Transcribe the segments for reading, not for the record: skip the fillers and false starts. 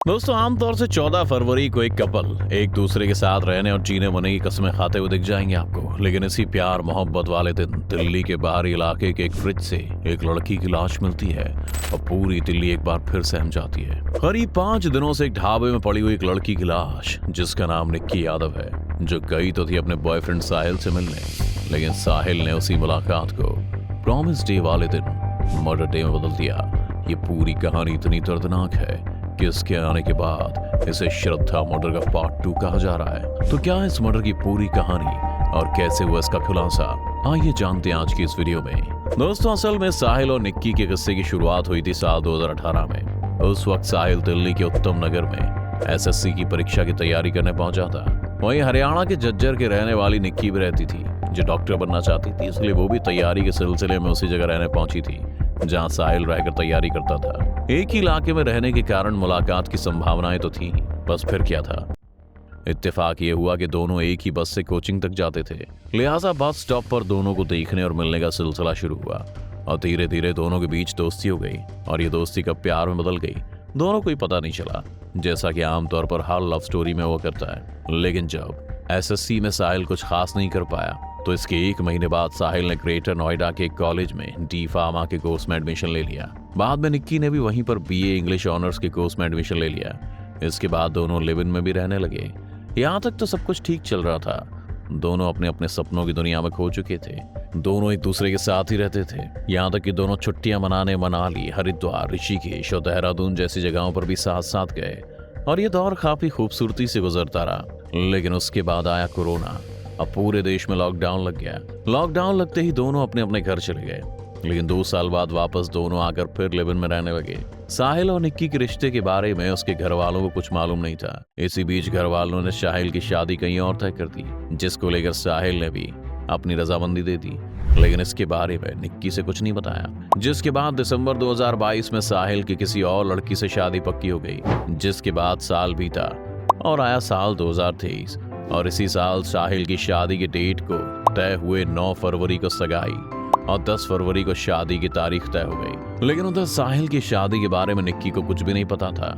दोस्तों, आमतौर से 14 फरवरी को एक कपल एक दूसरे के साथ रहने और जीने मरने की कस्में खाते हुए दिख जाएंगे आपको। लेकिन इसी प्यार मोहब्बत वाले दिन दिल्ली के बाहरी इलाके के एक फ्रिज से एक लड़की की लाश मिलती है और पूरी दिल्ली एक बार फिर सहम जाती है। करीब 5 दिनों से एक ढाबे में पड़ी हुई एक लड़की की लाश, जिसका नाम निक्की यादव है, जो गई तो थी अपने बॉयफ्रेंड साहिल से मिलने, लेकिन साहिल ने उसी मुलाकात को प्रॉमिस डे वाले दिन मर्डर डे में बदल दिया। ये पूरी कहानी इतनी दर्दनाक है कि इसके आने के बाद इसे श्रद्धा मर्डर का पार्ट 2 कहा जा रहा है। तो क्या है इस मर्डर की पूरी कहानी और कैसे हुआ इसका खुलासा, आइए जानते हैं आज की इस वीडियो में। दोस्तों, असल में साहिल और निक्की के किस्से की शुरुआत हुई थी साल 2018 में। उस वक्त साहिल दिल्ली के उत्तम नगर में एसएससी की परीक्षा की तैयारी करने पहुंचा था। वहीं हरियाणा के झज्जर के रहने वाली निक्की भी रहती थी, जो डॉक्टर बनना चाहती थी, इसलिए वो भी तैयारी के सिलसिले में उसी जगह रहने पहुंची थी जहां साहिल रहकर तैयारी करता था। एक ही इलाके में रहने के कारण मुलाकात की संभावनाएं तो थी, बस फिर क्या था। इत्तेफाक ये हुआ कि दोनों एक ही बस से कोचिंग तक जाते थे, लिहाजा बस स्टॉप पर दोनों को देखने और मिलने का सिलसिला शुरू हुआ और धीरे धीरे दोनों के बीच दोस्ती हो गई और ये दोस्ती कब प्यार में बदल गई दोनों को ही पता नहीं चला, जैसा कि आमतौर पर हर लव स्टोरी में वो करता है। लेकिन जब एसएससी में साहिल कुछ खास नहीं कर पाया तो इसके 1 महीने बाद साहिल ने ग्रेटर नोएडा के एक कॉलेज में डी फार्मा के कोर्स में एडमिशन ले लिया। बाद में निक्की ने भी वहीं पर बीए इंग्लिश ऑनर्स के कोर्स में एडमिशन ले लिया। इसके बाद दोनों लिव इन में भी रहने लगे। यहाँ तक तो सब कुछ ठीक चल रहा था। दोनों अपने अपने सपनों की दुनिया में खो चुके थे। दोनों एक दूसरे के साथ ही रहते थे। यहाँ तक कि दोनों छुट्टियां मनाने मनाली, हरिद्वार, ऋषिकेश और देहरादून जैसी जगहों पर भी साथ साथ गए और ये दौर काफी खूबसूरती से गुजरता रहा। लेकिन उसके बाद आया कोरोना। अब पूरे देश में लॉकडाउन लग गया। लॉकडाउन लगते ही दोनों अपने अपने घर चले गए, लेकिन 2 साल बाद वापस दोनों आकर फिर लिव इन में रहने लगे। साहिल और निक्की के रिश्ते के बारे में उसके घर वालों को कुछ मालूम नहीं था। इसी बीच घर वालों ने साहिल की शादी कहीं और तय कर दी, जिसको लेकर साहिल ने भी अपनी रजामंदी दे दी, लेकिन इसके बारे में निक्की से कुछ नहीं बताया। जिसके बाद दिसंबर 2022 में साहिल की किसी और लड़की से शादी पक्की हो गई, जिसके बाद साल बीता और आया साल 2023 और इसी साल साहिल की शादी के डेट को तय हुए 9 फरवरी को सगाई और 10 फरवरी को शादी की तारीख तय हो गई। लेकिन उधर साहिल की शादी के बारे में निक्की को कुछ भी नहीं पता था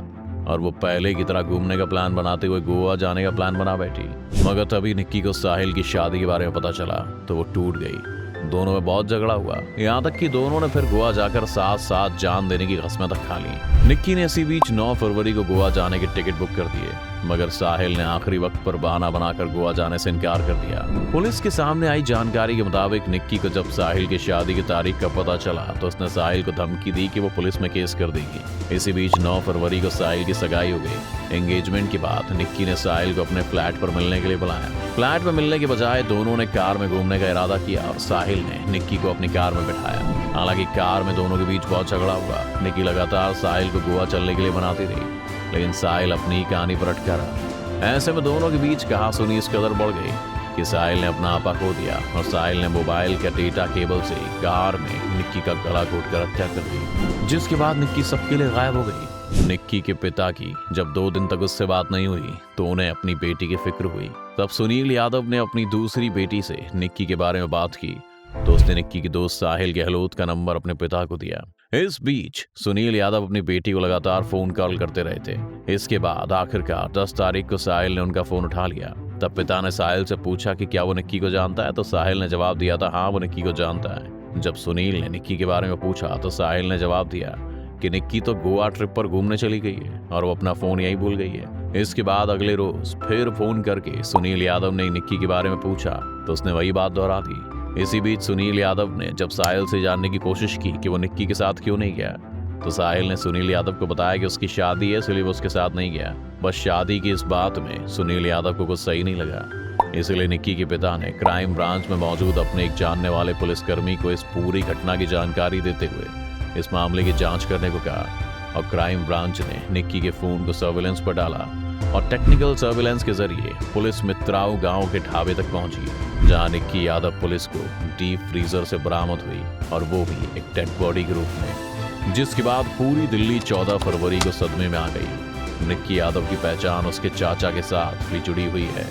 और वो पहले की तरह घूमने का प्लान बनाते हुए गोवा जाने का प्लान बना बैठी। मगर तभी निक्की को साहिल की शादी के बारे में पता चला तो वो टूट गई। दोनों में बहुत झगड़ा हुआ, यहाँ तक कि दोनों ने फिर गोवा जाकर साथ साथ जान देने की कस्में तक खा ली। निक्की ने इसी बीच 9 फरवरी को गोवा जाने के टिकट बुक कर दिए, मगर साहिल ने आखिरी वक्त पर बहाना बनाकर गोवा जाने से इनकार कर दिया। पुलिस के सामने आई जानकारी के मुताबिक निक्की को जब साहिल की शादी की तारीख का पता चला तो उसने साहिल को धमकी दी कि वो पुलिस में केस कर देगी। इसी बीच 9 फरवरी को साहिल की सगाई हो गई। एंगेजमेंट के बाद निक्की ने साहिल को अपने फ्लैट पर मिलने के लिए बुलाया। फ्लैट में मिलने के बजाय दोनों ने कार में घूमने का इरादा किया और साहिल ने निक्की को अपनी कार में बिठाया। हालांकि कार में दोनों के बीच बहुत झगड़ा हुआ। निक्की लगातार साहिल को गोवा चलने के लिए मनाती रही, लेकिन साहिल अपनी कहानी पर अटका रहा। ऐसे में दोनों के बीच कहासुनी इस कदर बढ़ गई कि साहिल ने अपना आपा खो दिया और साहिल ने मोबाइल के डेटा केबल से कार में निक्की का गला घोटकर हत्या कर दी, जिसके बाद निक्की सबके लिए गायब हो गई। निक्की के पिता की जब 2 दिन तक उससे बात नहीं हुई तो उन्हें अपनी बेटी की फिक्र हुई। तब सुनील यादव ने अपनी दूसरी बेटी से निक्की के बारे में बात की तो उसने निक्की के दोस्त साहिल गहलोत का नंबर अपने पिता को दिया। इस बीच सुनील यादव अपनी बेटी को लगातार फोन कॉल करते रहे थे। इसके बाद आखिरकार 10 तारीख को साहिल ने उनका फोन उठा लिया। तब पिता ने साहिल से पूछा कि क्या वो निक्की को जानता है, तो साहिल ने जवाब दिया था हाँ, वो निक्की को जानता है। जब सुनील ने निक्की के बारे में पूछा तो साहिल ने जवाब दिया कि निक्की तो गोवा ट्रिप पर घूमने चली गई है और वो अपना फोन यहीं भूल गई है। इसके बाद अगले रोज फिर फोन करके सुनील यादव ने निक्की के बारे में पूछा तो उसने वही बात दोहरा दी। इसी बीच सुनील यादव ने जब साहिल से जानने की कोशिश की कि वो निक्की के साथ क्यों नहीं गया, तो साहिल ने सुनील यादव को बताया कि उसकी शादी है इसलिए वो उसके साथ नहीं गया। बस शादी की इस बात में सुनील यादव को कुछ सही नहीं लगा, इसलिए निक्की के पिता ने क्राइम ब्रांच में मौजूद अपने एक जानने वाले पुलिसकर्मी को इस पूरी घटना की जानकारी देते हुए इस मामले की जांच करने को कहा और क्राइम ब्रांच ने निक्की के फोन को सर्विलेंस पर डाला और टेक्निकल सर्विलेंस के जरिए पुलिस मित्राओं गांव के ढाबे तक पहुंची, जहां निक्की यादव पुलिस को डीप फ्रीजर से बरामद हुई और वो भी एक डेड बॉडी के रूप में। जिसके बाद पूरी दिल्ली 14 फरवरी को सदमे में आ गई। निक्की यादव की पहचान उसके चाचा के साथ भी जुड़ी हुई है,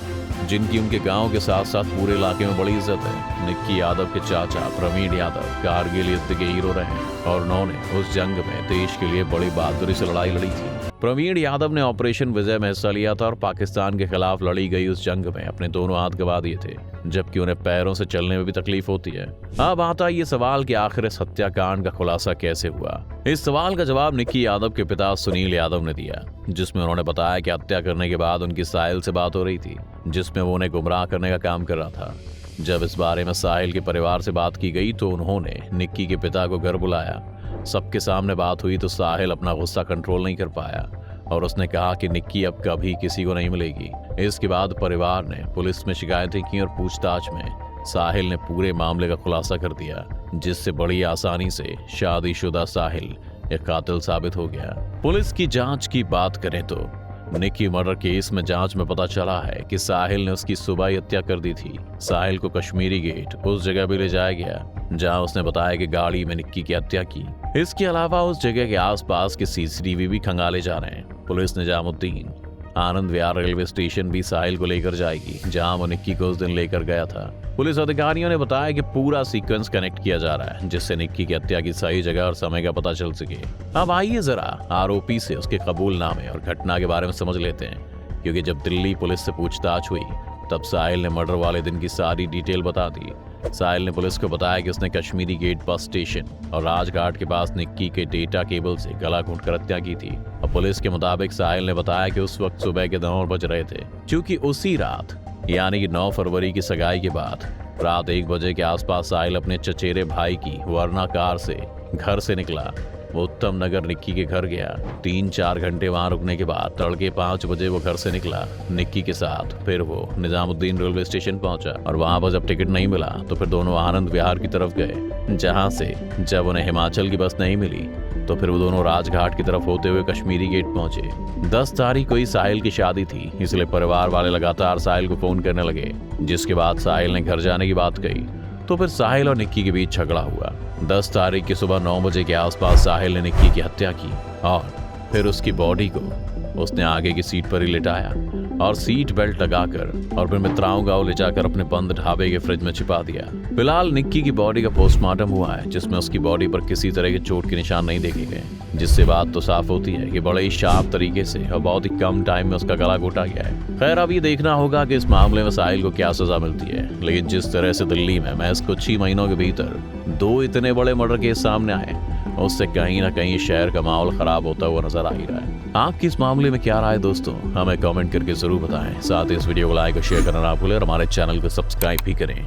जिनकी उनके गांव के साथ साथ पूरे इलाके में बड़ी इज्जत है। निक्की यादव के चाचा प्रवीण यादव कारगिल युद्ध के हीरो रहे और उन्होंने उस जंग में देश के लिए बड़ी बहादुरी से लड़ाई लड़ी थी। प्रवीण यादव ने ऑपरेशन विजय में हिस्सा लिया था और पाकिस्तान के खिलाफ लड़ी गई उस जंग में अपने दोनों हाथ गंवा दिए थे, जबकि उन्हें पैरों से चलने में भी तकलीफ होती है। अब आता ये सवाल कि आखिर इस हत्याकांड का खुलासा कैसे हुआ। इस सवाल का जवाब निक्की यादव के पिता सुनील यादव ने दिया, जिसमें उन्होंने बताया कि हत्या करने के बाद उनकी साहिल से बात हो रही थी, जिसमें वो उन्हें गुमराह करने का काम कर रहा था। जब इस बारे में साहिल के परिवार से बात की गई तो उन्होंने निक्की के पिता को घर बुलाया। सबके सामने बात हुई तो साहिल अपना गुस्सा कंट्रोल नहीं कर पाया और उसने कहा कि निक्की अब कभी किसी को नहीं मिलेगी। इसके बाद परिवार ने पुलिस में शिकायतें की और पूछताछ में साहिल ने पूरे मामले का खुलासा कर दिया, जिससे बड़ी आसानी से शादीशुदा साहिल एक कातिल साबित हो गया। पुलिस की जांच की बात करें तो निक्की मर्डर केस में जांच में पता चला है कि साहिल ने उसकी सुबह ही हत्या कर दी थी। साहिल को कश्मीरी गेट उस जगह भी ले जाया गया जहां उसने बताया कि गाड़ी में निक्की की हत्या की। इसके अलावा उस जगह के आसपास के सीसीटीवी भी खंगाले जा रहे हैं। Police Nizamuddin Anand Vihar railway station भी साहिल को लेकर जाएगी, जहां वो निक्की को उस दिन लेकर गया था। पुलिस अधिकारियों ने बताया कि पूरा सीक्वेंस कनेक्ट किया जा रहा है, जिससे निक्की की हत्या की सही जगह और समय का पता चल सके। अब आइए जरा आरोपी से उसके कबूलनामे और घटना के बारे में समझ लेते हैं, क्योंकि जब दिल्ली पुलिस से पूछताछ हुई तब साहिल ने मर्डर वाले दिन की सारी डिटेल बता दी। साहिल ने पुलिस को बताया कि उसने कश्मीरी गेट बस स्टेशन और राजघाट के पास निक्की के डेटा केबल से गला घोंटकर हत्या की थी। और पुलिस के मुताबिक साहिल ने बताया कि उस वक्त सुबह के 9 बज रहे थे, क्योंकि उसी रात यानी कि 9 फरवरी की सगाई के बाद रात 1 बजे के आसपास साहिल अपने चचेरे भाई की वर्ना कार से घर से निकला। वो उत्तम नगर निक्की के घर गया। 3-4 घंटे वहां रुकने के बाद तड़के 5 बजे वो घर से निकला निक्की के साथ। फिर वो निजामुद्दीन रेलवे स्टेशन पहुंचा और वहां पर जब टिकट नहीं मिला तो फिर दोनों आनंद विहार की तरफ गए, जहां से जब उन्हें हिमाचल की बस नहीं मिली तो फिर वो दोनों राजघाट की तरफ होते हुए कश्मीरी गेट पहुंचे। 10 तारीख को ही साहिल की शादी थी, इसलिए परिवार वाले लगातार साहिल को फोन करने लगे, जिसके बाद साहिल ने घर जाने की बात कही तो फिर साहिल और निक्की के बीच झगड़ा हुआ। 10 तारीख की सुबह 9 बजे के आसपास साहिल ने निक्की की हत्या की और फिर उसकी बॉडी को उसने आगे की सीट पर ही लिटाया और सीट बेल्ट लगाकर और फिर मित्राओं गांव ले जाकर अपने बंद ढाबे के फ्रिज में छिपा दिया। फिलहाल निक्की की बॉडी का पोस्टमार्टम हुआ है, जिसमें उसकी बॉडी पर किसी तरह के चोट के निशान नहीं देखे गए, जिससे बात तो साफ होती है कि बड़े ही शार्प तरीके से और बहुत ही कम टाइम में उसका गला घोटा गया है। खैर, अब ये देखना होगा कि इस मामले में साहिल को क्या सजा मिलती है, लेकिन जिस तरह से दिल्ली में महज कुछ ही महीनों के भीतर 2 इतने बड़े मर्डर केस सामने आए, उससे कहीं ना कहीं शहर का माहौल खराब होता हुआ नजर आ ही रहा है। आपकी इस मामले में क्या राय दोस्तों, हमें कमेंट करके जरूर बताएं। साथ ही इस वीडियो को लाइक और शेयर करना ना भूलें और हमारे चैनल को सब्सक्राइब भी करें।